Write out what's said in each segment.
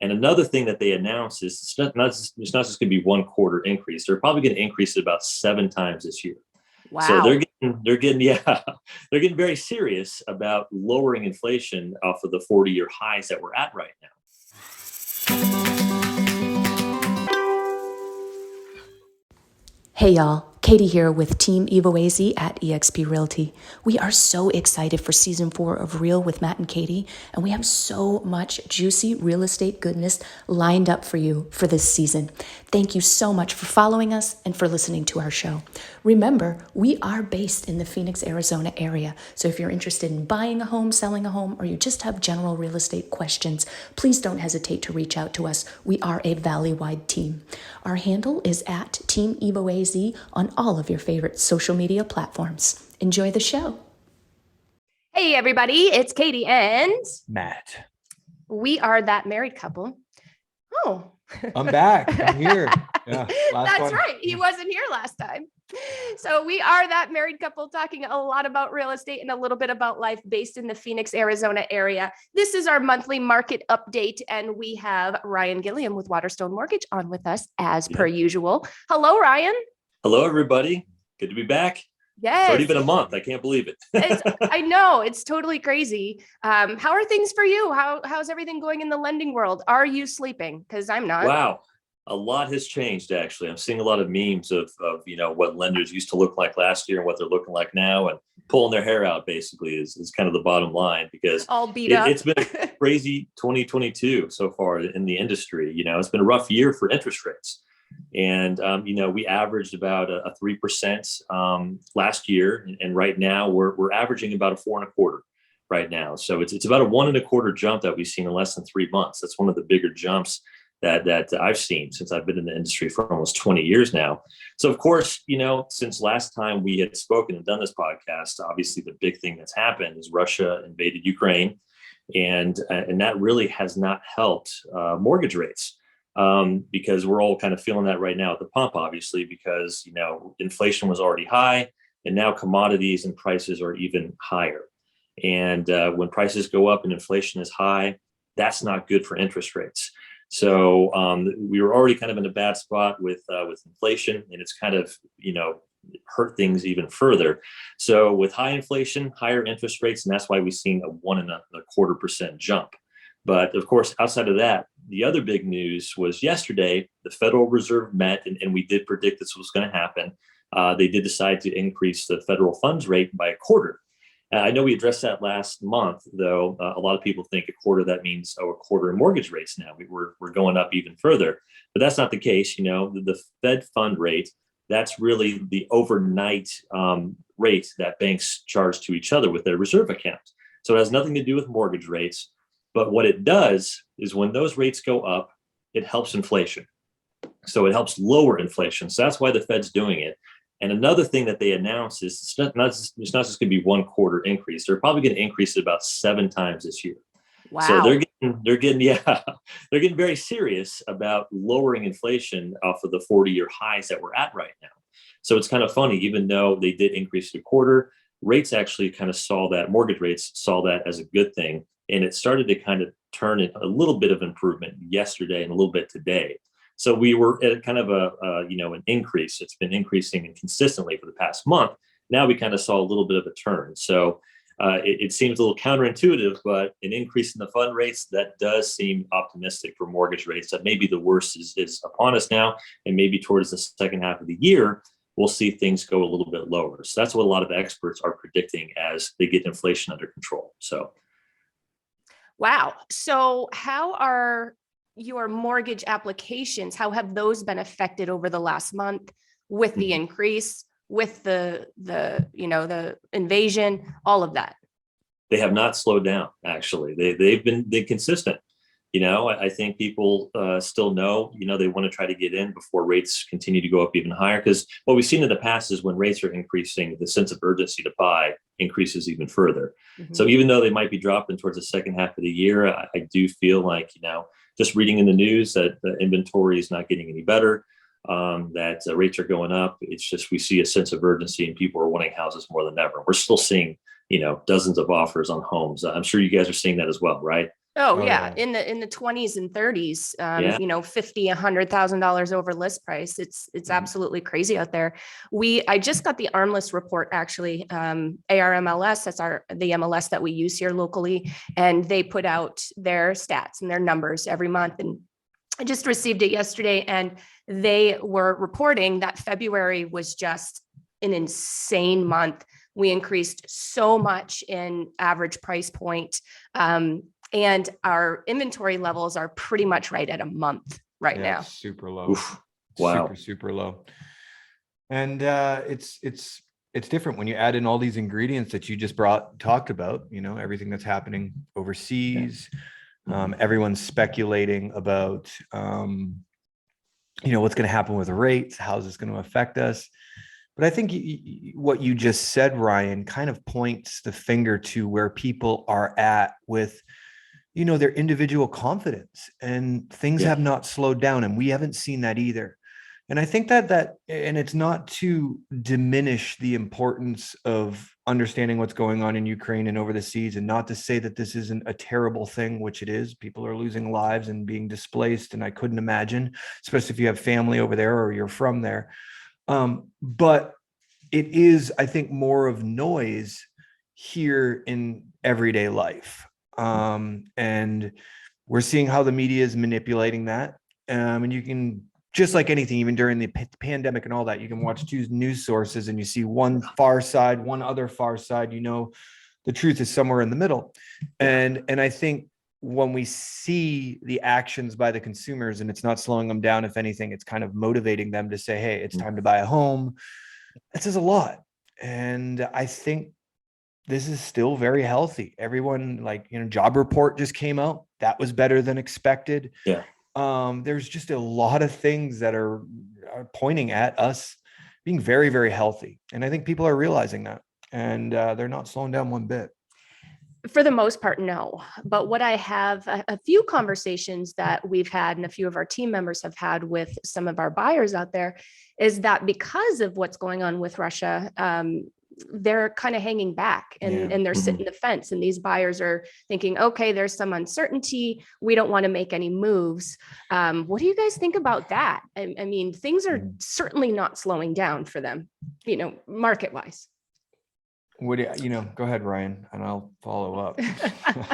And another thing that they announced is it's not just going to be one quarter increase. They're probably going to increase it about 7 times this year. So Wow. yeah, they're getting very serious about lowering inflation off of the 40-year highs that we're at right now. Hey y'all, Katie here with Team Evo AZ at eXp Realty. We are so excited for season 4 of R.E.A.L with Matt and Katie, and we have so much juicy real estate goodness lined up for you for this season. Thank you so much for following us and for listening to our show. Remember, we are based in the Phoenix, Arizona area, so if you're interested in buying a home, selling a home, or you just have general real estate questions, please don't hesitate to reach out to us. We are a valley-wide team. Our handle is at Team Evo AZ on all of your favorite social media platforms. Enjoy the show. Hey, everybody. It's Katie and Matt. We are that married couple. Oh, I'm back. I'm here. Yeah, that's right. He wasn't here last time. So we are that married couple talking a lot about real estate and a little bit about life based in the Phoenix, Arizona area. This is our monthly market update, and we have Ryan Gilliam with Waterstone Mortgage on with us as per usual. Hello, Ryan. Hello, everybody. Good to be back. Yes. It's already been a month. I can't believe it. I know. It's totally crazy. How are things for you? How's everything going in the lending world? Are you sleeping? Because I'm not. Wow. A lot has changed, actually. I'm seeing a lot of memes of what lenders used to look like last year and what they're looking like now, and pulling their hair out basically is kind of the bottom line, because all beat up. It's been a crazy 2022 so far in the industry. It's been a rough year for interest rates. And, we averaged about a 3% last year. And right now we're averaging about a 4.25% right now. So it's about a 1.25% jump that we've seen in less than 3 months. That's one of the bigger jumps that I've seen since I've been in the industry for almost 20 years now. So of course, since last time we had spoken and done this podcast, obviously the big thing that's happened is Russia invaded Ukraine. And that really has not helped mortgage rates. Because we're all kind of feeling that right now at the pump, obviously, because, inflation was already high and now commodities and prices are even higher. And when prices go up and inflation is high, that's not good for interest rates. So we were already kind of in a bad spot with inflation, and it's kind of, hurt things even further. So with high inflation, higher interest rates, and that's why we've seen a 1.25% jump. But of course, outside of that, the other big news was yesterday, the Federal Reserve met, and we did predict this was going to happen. They did decide to increase the federal funds rate by 1/4. I know we addressed that last month, though. A lot of people think 1/4, that means, 1/4 in mortgage rates now. We're going up even further. But that's not the case. The Fed fund rate, that's really the overnight rate that banks charge to each other with their reserve account. So it has nothing to do with mortgage rates. But what it does is when those rates go up, it helps inflation. So it helps lower inflation. So that's why the Fed's doing it. And another thing that they announced is it's not just going to be 1/4 increase. They're probably going to increase it about 7 times this year. Wow. So they're getting very serious about lowering inflation off of the 40-year highs that we're at right now. So it's kind of funny, even though they did increase it 1/4, rates actually kind of mortgage rates saw that as a good thing. And it started to kind of turn in a little bit of improvement yesterday and a little bit today. So we were at kind of an increase. It's been increasing consistently for the past month. Now we kind of saw a little bit of a turn. So it seems a little counterintuitive, but an increase in the fund rates, that does seem optimistic for mortgage rates, that maybe the worst is upon us now. And maybe towards the second half of the year, we'll see things go a little bit lower. So that's what a lot of experts are predicting as they get inflation under control. So. Wow. So how are your mortgage applications? How have those been affected over the last month with the increase, with the invasion, all of that? They have not slowed down, actually. They've been consistent. I think people still know, they want to try to get in before rates continue to go up even higher. Because what we've seen in the past is when rates are increasing, the sense of urgency to buy increases even further. Mm-hmm. So even though they might be dropping towards the second half of the year, I do feel like, just reading in the news that the inventory is not getting any better, that rates are going up. It's just we see a sense of urgency and people are wanting houses more than ever. We're still seeing, dozens of offers on homes. I'm sure you guys are seeing that as well, right? Oh, Oh, yeah, yeah. in the 20s and 30s, Yeah. you know, 50, $100,000 over list price. It's Mhm. absolutely crazy out there. I just got the armless report actually, ARMLS, that's the MLS that we use here locally, and they put out their stats and their numbers every month. And I just received it yesterday, and they were reporting that February was just an insane month. We increased so much in average price point. And our inventory levels are pretty much right at a month right Yeah, now. it's super low. Oof. Wow. Super low. And it's different when you add in all these ingredients that you just talked about, you know, everything that's happening overseas. Everyone's speculating about you know, what's going to happen with rates, how's this going to affect us. But I think what you just said, Ryan, kind of points the finger to where people are at with, you know, their individual confidence, and things Yeah. have not slowed down, and we haven't seen that either. And I think and it's not to diminish the importance of understanding what's going on in Ukraine and over the seas, and not to say that this isn't a terrible thing, which it is. People are losing lives and being displaced, and I couldn't imagine, especially if you have family over there or you're from there. But it is, I think, more of noise here in everyday life. And we're seeing how the media is manipulating that. And you can, just like anything, even during the pandemic and all that, you can watch two news sources and you see one far side, one other far side, you know, the truth is somewhere in the middle. And I think when we see the actions by the consumers and it's not slowing them down, if anything, it's kind of motivating them to say, hey, it's time to buy a home. That says a lot. And I think this is still very healthy. Everyone, like, you know, job report just came out. That was better than expected. Yeah. There's just a lot of things that are pointing at us being very, very healthy. And I think people are realizing that, and they're not slowing down one bit. For the most part, no. But what I have a few conversations that we've had and a few of our team members have had with some of our buyers out there is that because of what's going on with Russia, they're kind of hanging back and they're sitting the fence. And these buyers are thinking, okay, there's some uncertainty. We don't want to make any moves. What do you guys think about that? I mean, things are certainly not slowing down for them, you know, market wise. What do you know? Go ahead, Ryan, and I'll follow up.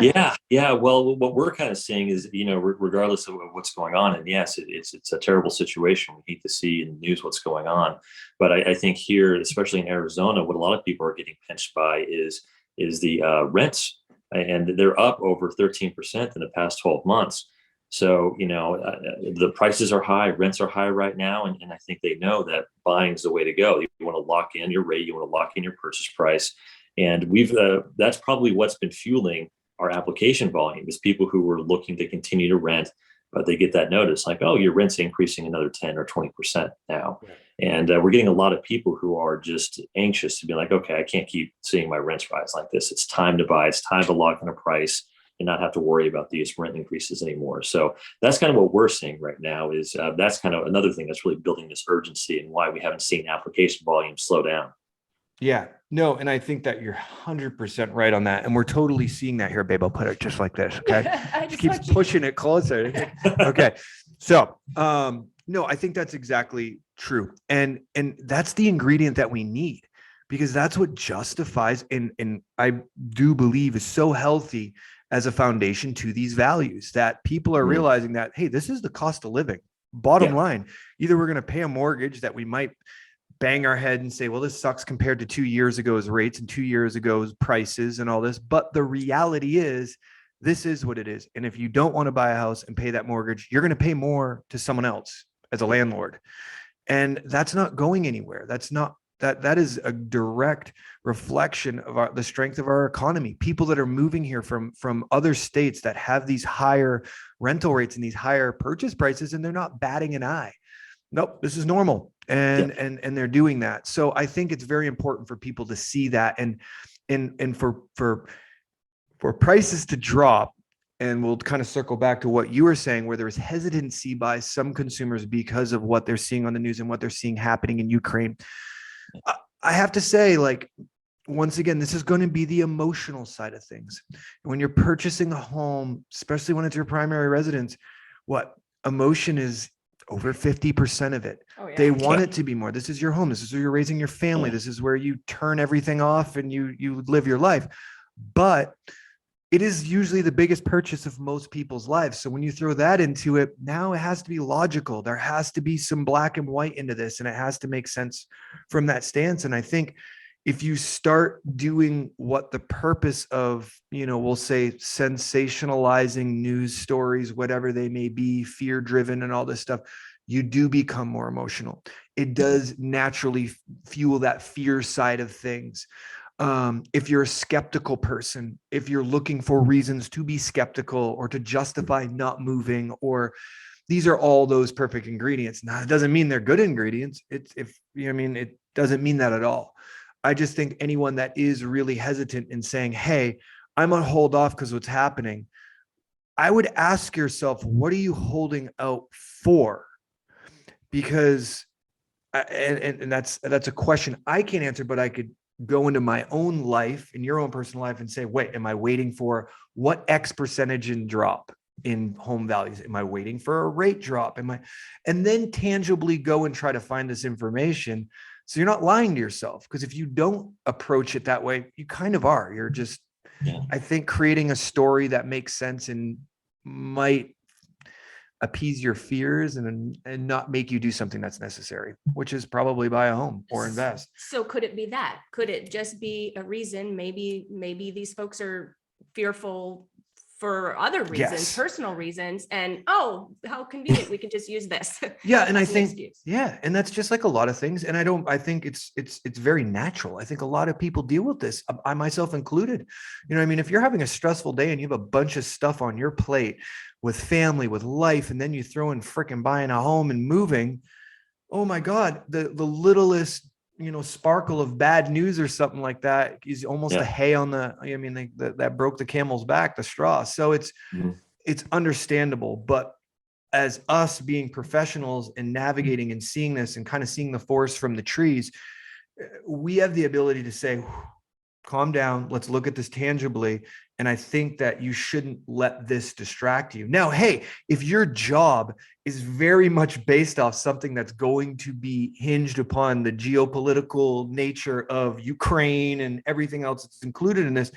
Yeah. Well, what we're kind of seeing is, you know, regardless of what's going on, and yes, it's a terrible situation. We hate to see in the news what's going on, but I think here, especially in Arizona, what a lot of people are getting pinched by is the rents, and they're up over 13% in the past 12 months. So, you know, the prices are high, rents are high right now, and I think they know that buying is the way to go. You want to lock in your rate, you want to lock in your purchase price, and that's probably what's been fueling our application volume, is people who were looking to continue to rent, but they get that notice like, oh, your rent's increasing another 10 or 20% now. And we're getting a lot of people who are just anxious to be like, okay, I can't keep seeing my rents rise like this. It's time to buy. It's time to lock in a price and not have to worry about these rent increases anymore. So that's kind of what we're seeing right now. Is that's kind of another thing that's really building this urgency and why we haven't seen application volume slow down. Yeah, no, and I think that you're 100% right on that. And we're totally seeing that here, babe. I'll put it just like this. Okay. Just keeps pushing it closer. Okay. So, no, I think that's exactly true. And that's the ingredient that we need, because that's what justifies and I do believe is so healthy as a foundation to these values, that people are realizing that, hey, this is the cost of living. Bottom line, either we're going to pay a mortgage that we might bang our head and say, well, this sucks compared to 2 years ago's rates and 2 years ago's prices and all this. But the reality is, this is what it is. And if you don't want to buy a house and pay that mortgage, you're going to pay more to someone else as a landlord. And that's not going anywhere. That is a direct reflection of the strength of our economy. People that are moving here from other states that have these higher rental rates and these higher purchase prices, and they're not batting an eye. Nope, this is normal. And they're doing that. So I think it's very important for people to see that, and for prices to drop. And we'll kind of circle back to what you were saying, where there's hesitancy by some consumers because of what they're seeing on the news and what they're seeing happening in Ukraine. I have to say, like, once again, this is going to be the emotional side of things. When you're purchasing a home, especially when it's your primary residence, what emotion is over 50% of it. Oh, yeah. They want it to be more. This is your home. This is where you're raising your family. Yeah. This is where you turn everything off and you live your life. But it is usually the biggest purchase of most people's lives. So when you throw that into it, now it has to be logical. There has to be some black and white into this, and it has to make sense from that stance. And I think if you start doing what the purpose of, we'll say sensationalizing news stories, whatever they may be, fear driven and all this stuff, you do become more emotional. It does naturally fuel that fear side of things. If you're a skeptical person, if you're looking for reasons to be skeptical or to justify not moving, or these are all those perfect ingredients. Now, it doesn't mean they're good ingredients. It doesn't mean that at all. I just think anyone that is really hesitant in saying, hey, I'm on hold off because what's happening, I would ask yourself, what are you holding out for? Because, and that's a question I can't answer, but I could go into my own life, in your own personal life, and say, wait, am I waiting for what X percentage in drop in home values? Am I waiting for a rate drop? And then tangibly go and try to find this information. So you're not lying to yourself, because if you don't approach it that way, you kind of are. You're just, I think, creating a story that makes sense and might appease your fears and not make you do something that's necessary, which is probably buy a home or invest. So could it be that? Could it just be a reason? Maybe these folks are fearful for other reasons, Yes. personal reasons, and how convenient, we can just use this. Yeah. And I as an think, excuse. yeah. And that's just like a lot of things. And I think it's very natural. I think a lot of people deal with this, I myself included. If you're having a stressful day and you have a bunch of stuff on your plate with family, with life, and then you throw in freaking buying a home and moving, oh my God, the littlest, sparkle of bad news or something like that is almost a hay on that broke the camel's back, the straw. So it's understandable. But as us being professionals and navigating and seeing this and kind of seeing the forest from the trees, we have the ability to say, calm down, let's look at this tangibly. And I think that you shouldn't let this distract you. Now, hey, if your job is very much based off something that's going to be hinged upon the geopolitical nature of Ukraine and everything else that's included in this,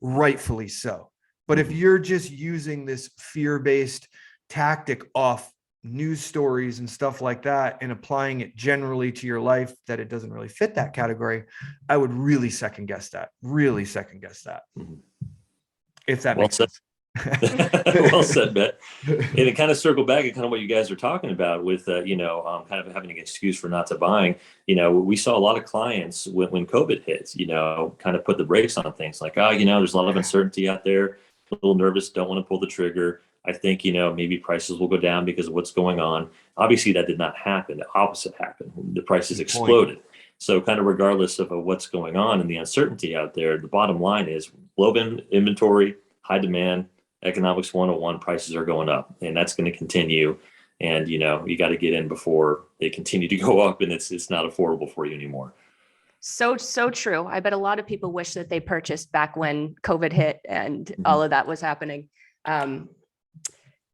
rightfully so. But if you're just using this fear-based tactic off news stories and stuff like that and applying it generally to your life that it doesn't really fit that category, I would really second guess that. If that makes sense. Well said, Bet. And it kind of circled back at kind of what you guys are talking about with, kind of having an excuse for not to buying. We saw a lot of clients when COVID hits, kind of put the brakes on things like, there's a lot of uncertainty out there, a little nervous, don't want to pull the trigger. I think, maybe prices will go down because of what's going on. Obviously, that did not happen. The opposite happened. The prices exploded. So kind of regardless of what's going on and the uncertainty out there, the bottom line is low inventory, high demand, economics 101, prices are going up, and that's going to continue. And, you got to get in before they continue to go up and it's not affordable for you anymore. So true. I bet a lot of people wish that they purchased back when COVID hit and all of that was happening.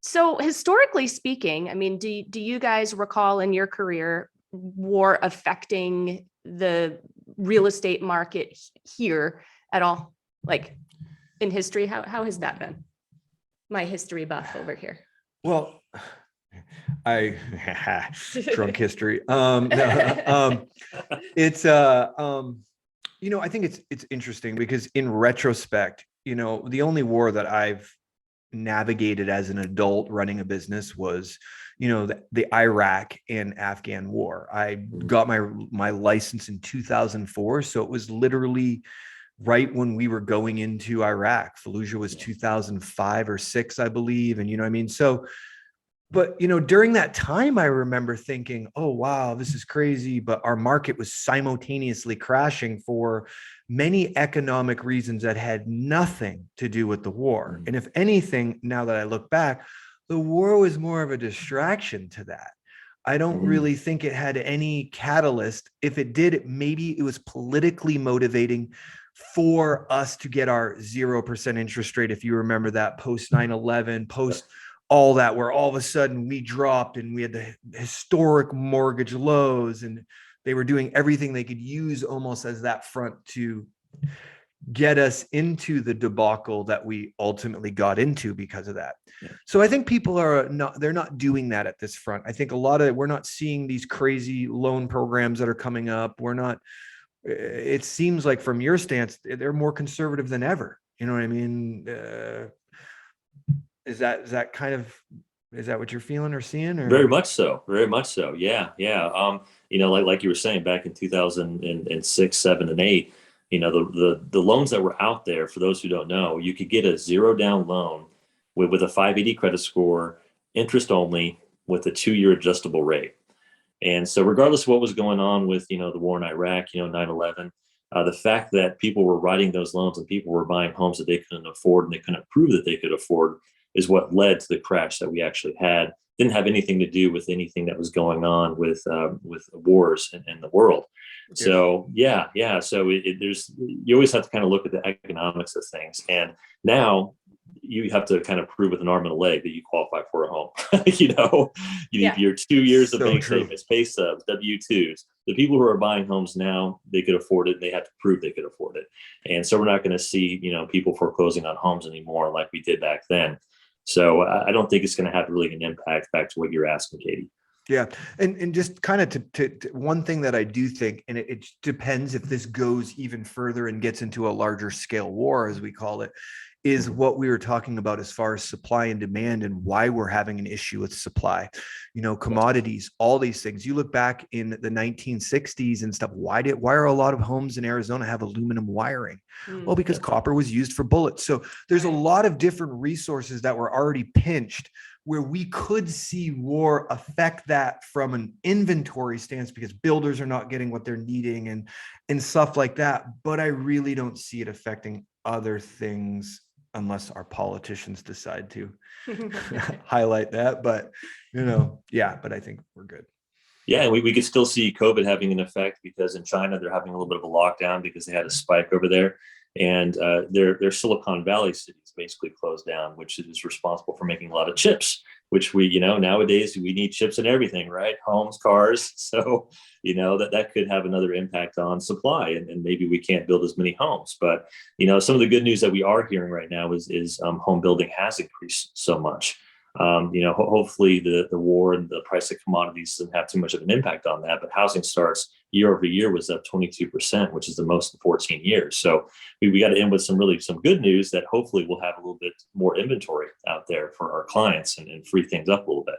So historically speaking, do you guys recall in your career war affecting the real estate market here at all? Like in history, how has that been? My history buff over here. Well, I drunk history. It's I think it's interesting because in retrospect, the only war that I've navigated as an adult running a business was, the Iraq and Afghan war. I got my license in 2004. So it was literally right when we were going into Iraq. Fallujah was 2005 or 6, I believe. And so, but during that time, I remember thinking, oh, wow, this is crazy. But our market was simultaneously crashing for many economic reasons that had nothing to do with the war. And if anything, now that I look back, the war was more of a distraction to that. I don't really think it had any catalyst. If it did, maybe it was politically motivating for us to get our 0% interest rate. If you remember that post 9/11, post all that, where all of a sudden we dropped and we had the historic mortgage lows, and they were doing everything they could use almost as that front to get us into the debacle that we ultimately got into because of that. So I think people they're not doing that at this front. I think we're not seeing these crazy loan programs that are coming up. It seems like from your stance, they're more conservative than ever. You know what I mean? Is that what you're feeling or seeing? Or? Very much so. Very much so. Yeah. Yeah. Like you were saying back in 2006, 7, and 8, the loans that were out there, for those who don't know, you could get a 0 down loan with a 580 credit score, interest only, with a 2-year adjustable rate. And so regardless of what was going on with, the war in Iraq, 9/11, the fact that people were writing those loans and people were buying homes that they couldn't afford and they couldn't prove that they could afford is what led to the crash that we actually had. Didn't have anything to do with anything that was going on with wars in the world. So yeah. So you always have to kind of look at the economics of things. And now you have to kind of prove with an arm and a leg that you qualify for a home. You need your 2 years of bank statements, pay stubs, W-2s. The people who are buying homes now, they could afford it. They have to prove they could afford it. And so we're not going to see, people foreclosing on homes anymore like we did back then. So I don't think it's going to have really an impact, back to what you're asking, Katie. Yeah. And just kind of to one thing that I do think, and it depends if this goes even further and gets into a larger scale war, as we call it, is what we were talking about as far as supply and demand and why we're having an issue with supply, commodities, all these things. You look back in the 1960s and stuff. Why are a lot of homes in Arizona have aluminum wiring? Well, because copper was used for bullets. So there's a lot of different resources that were already pinched, where we could see war affect that from an inventory stance, because builders are not getting what they're needing and stuff like that. But I really don't see it affecting other things unless our politicians decide to highlight that. But, but I think we're good. Yeah, and we could still see COVID having an effect, because in China, they're having a little bit of a lockdown because they had a spike over there. And their Silicon Valley cities basically closed down, which is responsible for making a lot of chips, which nowadays we need chips in everything, right? Homes, cars. So, that could have another impact on supply, and maybe we can't build as many homes. But, some of the good news that we are hearing right now is home building has increased so much. Hopefully the war and the price of commodities doesn't have too much of an impact on that. But housing starts year over year was up 22%, which is the most in 14 years. So we got to end with some good news that hopefully we'll have a little bit more inventory out there for our clients and free things up a little bit.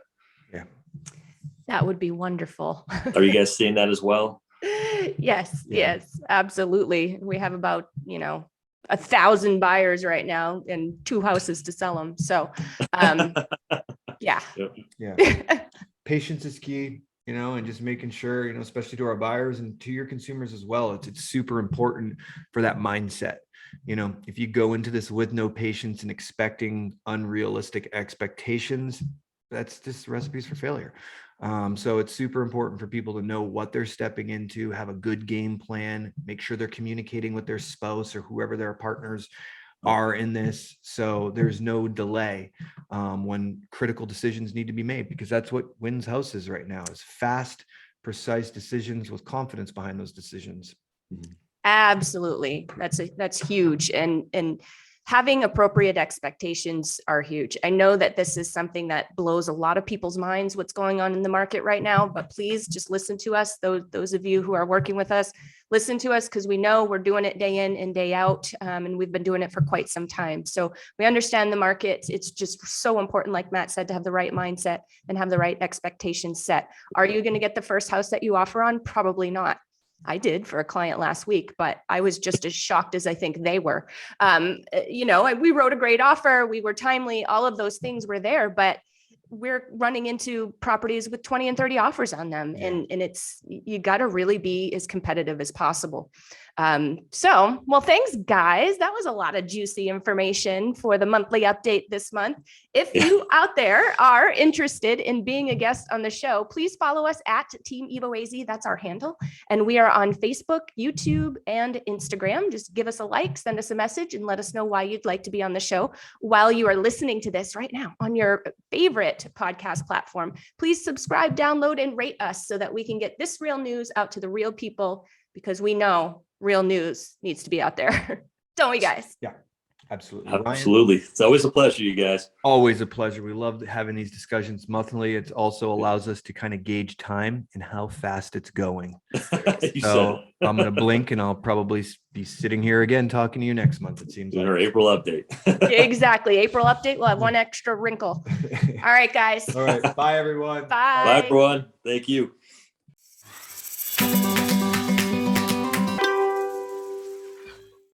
Yeah. That would be wonderful. Are you guys seeing that as well? Yes, absolutely. We have about, 1,000 buyers right now and 2 houses to sell them. So, yeah. Patience is key, and just making sure, especially to our buyers and to your consumers as well. It's super important for that mindset. If you go into this with no patience and expecting unrealistic expectations, that's just recipes for failure. So it's super important for people to know what they're stepping into, have a good game plan, make sure they're communicating with their spouse or whoever their partners are in this. So there's no delay when critical decisions need to be made, because that's what wins houses right now, is fast, precise decisions with confidence behind those decisions. Absolutely. That's huge. And having appropriate expectations are huge. I know that this is something that blows a lot of people's minds, what's going on in the market right now, but please just listen to us. Those of you who are working with us, listen to us, because we know we're doing it day in and day out. And we've been doing it for quite some time. So we understand the market. It's just so important, like Matt said, to have the right mindset and have the right expectations set. Are you going to get the first house that you offer on? Probably not. I did for a client last week, but I was just as shocked as I think they were. We wrote a great offer. We were timely. All of those things were there, but we're running into properties with 20 and 30 offers on them. And you got to really be as competitive as possible. Well, thanks, guys. That was a lot of juicy information for the monthly update this month. If you out there are interested in being a guest on the show, please follow us at Team EvoAZ. That's our handle. And we are on Facebook, YouTube, and Instagram. Just give us a like, send us a message, and let us know why you'd like to be on the show. While you are listening to this right now on your favorite podcast platform, please subscribe, download, and rate us so that we can get this real news out to the real people, because we know real news needs to be out there. Don't we, guys? Yeah, absolutely. Absolutely. Ryan, It's always a pleasure, you guys. always a pleasure. We love having these discussions monthly. It also allows us to kind of gauge time and how fast it's going. So I'm going to blink and I'll probably be sitting here again talking to you next month, it seems like. Our April update. Exactly. April update. We'll have one extra wrinkle. All right, guys. All right. Bye, everyone. Bye. Bye, everyone. Thank you.